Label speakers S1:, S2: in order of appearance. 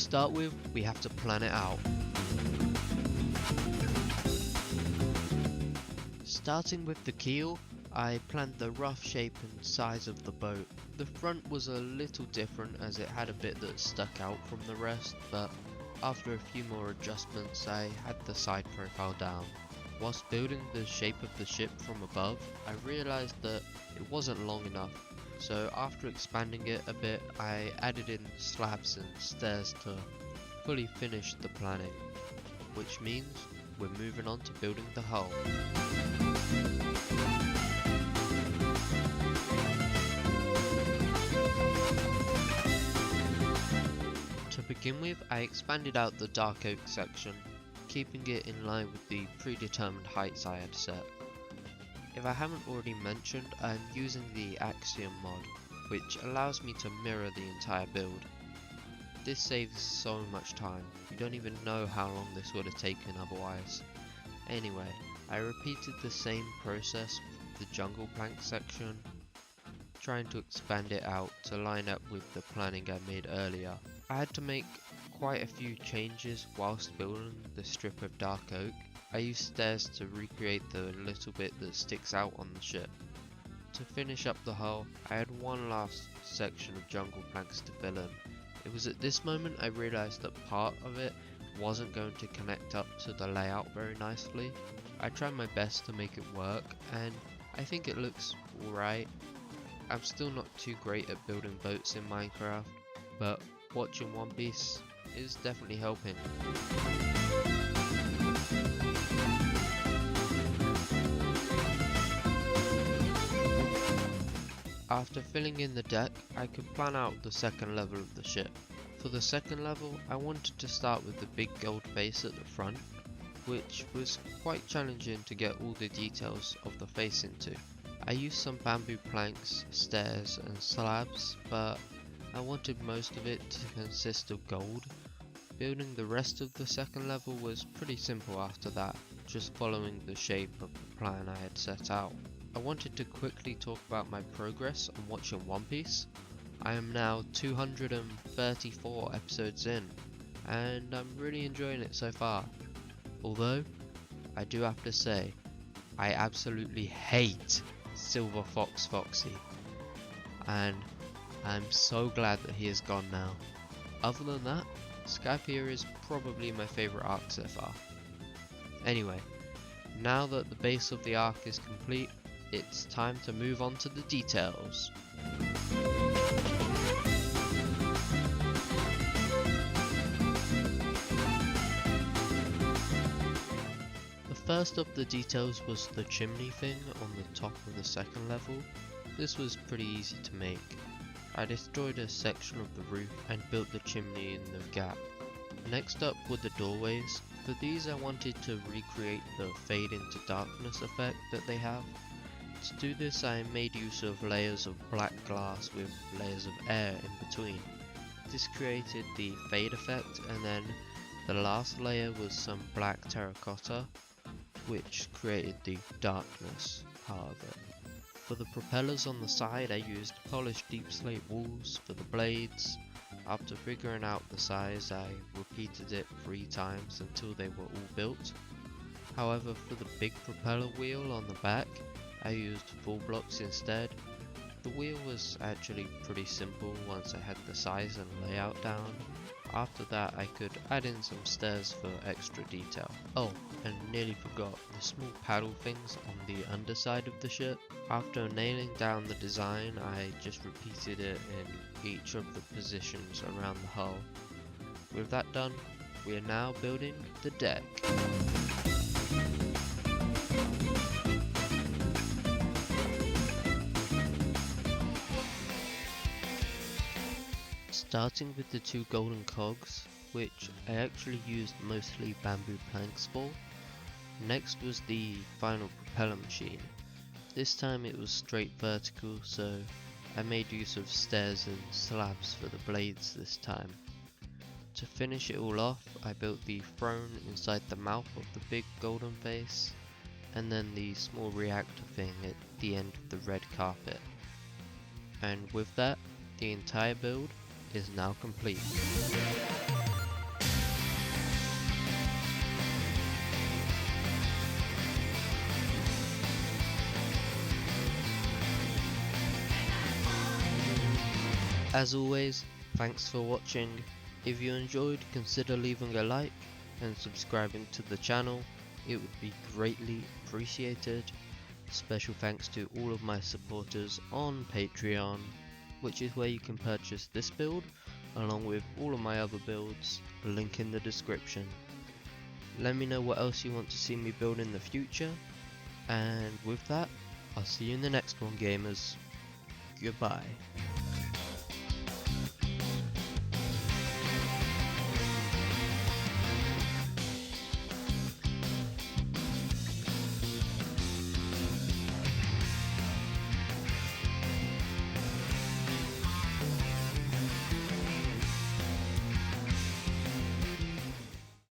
S1: start with, we have to plan it out. Starting with the keel, I planned the rough shape and size of the boat. The front was a little different as it had a bit that stuck out from the rest, but after a few more adjustments I had the side profile down. Whilst building the shape of the ship from above, I realised that it wasn't long enough, so after expanding it a bit I added in slabs and stairs to fully finish the planning, which means we're moving on to building the hull. To begin with, I expanded out the dark oak section, keeping it in line with the predetermined heights I had set. If I haven't already mentioned, I'm using the Axiom mod, which allows me to mirror the entire build. This saves so much time, you don't even know how long this would have taken otherwise. Anyway, I repeated the same process with the jungle plank section, trying to expand it out to line up with the planning I made earlier. I had to make quite a few changes whilst building the strip of dark oak. I used stairs to recreate the little bit that sticks out on the ship. To finish up the hull, I had one last section of jungle planks to fill in. It was at this moment I realised that part of it wasn't going to connect up to the layout very nicely. I tried my best to make it work and I think it looks alright. I'm still not too great at building boats in Minecraft, but watching One Piece is definitely helping. After filling in the deck, I could plan out the second level of the ship. For the second level, I wanted to start with the big gold face at the front, which was quite challenging to get all the details of the face into. I used some bamboo planks, stairs and slabs, but I wanted most of it to consist of gold. Building the rest of the second level was pretty simple after that, just following the shape of the plan I had set out. I wanted to quickly talk about my progress on watching One Piece. I am now 234 episodes in, and I'm really enjoying it so far. Although, I do have to say, I absolutely hate Silver Fox Foxy, and I'm so glad that he is gone now. Other than that, Skypiea is probably my favourite arc so far. Anyway, now that the base of the arc is complete, it's time to move on to the details. The first of the details was the chimney thing on the top of the second level. This was pretty easy to make. I destroyed a section of the roof and built the chimney in the gap. Next up were the doorways. For these I wanted to recreate the fade into darkness effect that they have. To do this I made use of layers of black glass with layers of air in between. This created the fade effect, and then the last layer was some black terracotta, which created the darkness part of it. For the propellers on the side I used polished deep slate walls for the blades. After figuring out the size I repeated it 3 times until they were all built. However, for the big propeller wheel on the back I used full blocks instead. The wheel was actually pretty simple once I had the size and layout down. After that I could add in some stairs for extra detail. Oh, and nearly forgot, the small paddle things on the underside of the ship. After nailing down the design I just repeated it in each of the positions around the hull. With that done, we are now building the deck. Starting with the 2 golden cogs, which I actually used mostly bamboo planks for. Next was the final propeller machine. This time it was straight vertical, so I made use of stairs and slabs for the blades this time. To finish it all off, I built the throne inside the mouth of the big golden face, and then the small reactor thing at the end of the red carpet. And with that, the entire build is now complete. As always, thanks for watching. If you enjoyed, consider leaving a like and subscribing to the channel, it would be greatly appreciated. Special thanks to all of my supporters on Patreon, which is where you can purchase this build along with all of my other builds, link in the description. Let me know what else you want to see me build in the future, and with that, I'll see you in the next one, gamers. Goodbye.